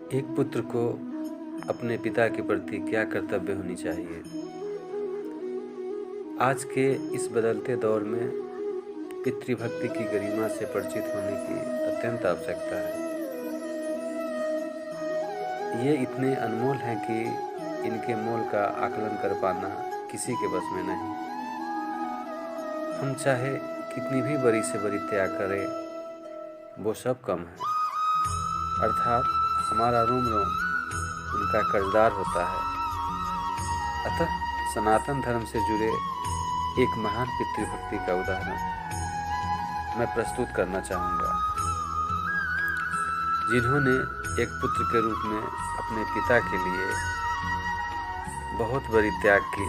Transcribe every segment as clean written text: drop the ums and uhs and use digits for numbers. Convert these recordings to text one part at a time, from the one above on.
एक पुत्र को अपने पिता के प्रति क्या कर्तव्य होनी चाहिए। आज के इस बदलते दौर में पितृभक्ति की गरिमा से परिचित होने की अत्यंत आवश्यकता है। ये इतने अनमोल हैं कि इनके मोल का आकलन कर पाना किसी के बस में नहीं। हम चाहे कितनी भी बड़ी से बड़ी त्याग करें, वो सब कम है। अर्थात हमारा रोम रोम उनका कर्जदार होता है। अतः सनातन धर्म से जुड़े एक महान पितृभक्ति का उदाहरण मैं प्रस्तुत करना चाहूँगा, जिन्होंने एक पुत्र के रूप में अपने पिता के लिए बहुत बड़ी त्याग की।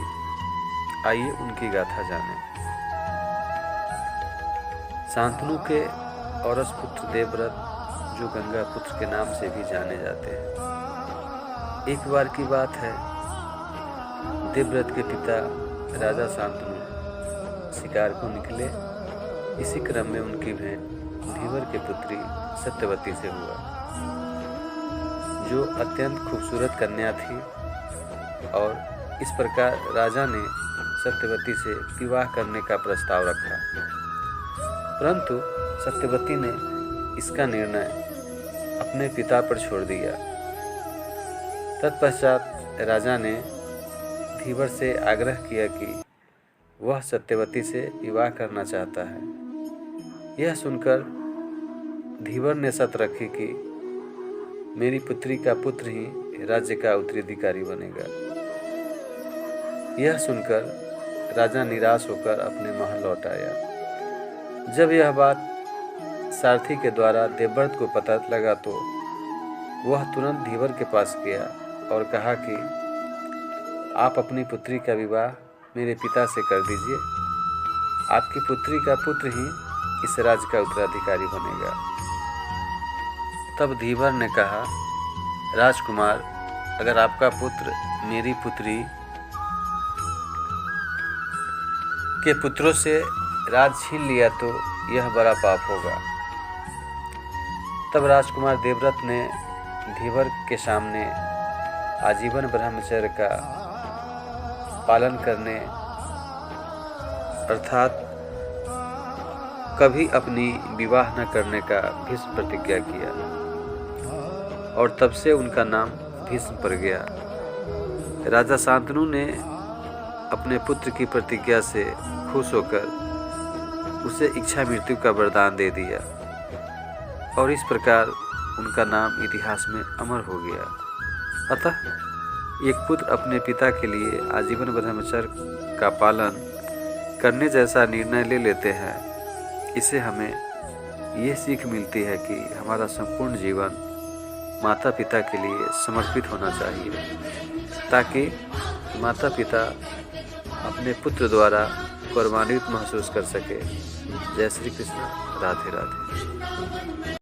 आइए उनकी गाथा जानें। शांतनु के औरस पुत्र देवव्रत, जो गंगा पुत्र के नाम से भी जाने जाते हैं। एक बार की बात है, देवव्रत के पिता राजा शांतनु शिकार को निकले। इसी क्रम में उनकी भेंट धीवर के पुत्री सत्यवती से हुआ, जो अत्यंत खूबसूरत कन्या थी। और इस प्रकार राजा ने सत्यवती से विवाह करने का प्रस्ताव रखा, परंतु सत्यवती ने इसका निर्णय अपने पिता पर छोड़ दिया। तत्पश्चात राजा ने धीवर से आग्रह किया कि वह सत्यवती से विवाह करना चाहता है। यह सुनकर धीवर ने शर्त रखी कि मेरी पुत्री का पुत्र ही राज्य का उत्तराधिकारी बनेगा। यह सुनकर राजा निराश होकर अपने महल लौट आया। जब यह बात सारथी के द्वारा देवव्रत को पता लगा तो वह तुरंत धीवर के पास गया और कहा कि आप अपनी पुत्री का विवाह मेरे पिता से कर दीजिए। आपकी पुत्री का पुत्र ही इस राज्य का उत्तराधिकारी बनेगा। तब धीवर ने कहा, राजकुमार, अगर आपका पुत्र मेरी पुत्री के पुत्रों से राज छीन लिया तो यह बड़ा पाप होगा। तब राजकुमार देवव्रत ने धीवर के सामने आजीवन ब्रह्मचर्य का पालन करने अर्थात कभी अपनी विवाह न करने का भीष्म प्रतिज्ञा किया, और तब से उनका नाम भीष्म पड़ गया। राजा शांतनु ने अपने पुत्र की प्रतिज्ञा से खुश होकर उसे इच्छा मृत्यु का वरदान दे दिया, और इस प्रकार उनका नाम इतिहास में अमर हो गया। अतः एक पुत्र अपने पिता के लिए आजीवन ब्रह्मचर्य का पालन करने जैसा निर्णय ले लेते हैं, इससे हमें ये सीख मिलती है कि हमारा संपूर्ण जीवन माता पिता के लिए समर्पित होना चाहिए, ताकि माता पिता अपने पुत्र द्वारा गौरवान्वित महसूस कर सके। जय श्री कृष्ण। राधे राधे।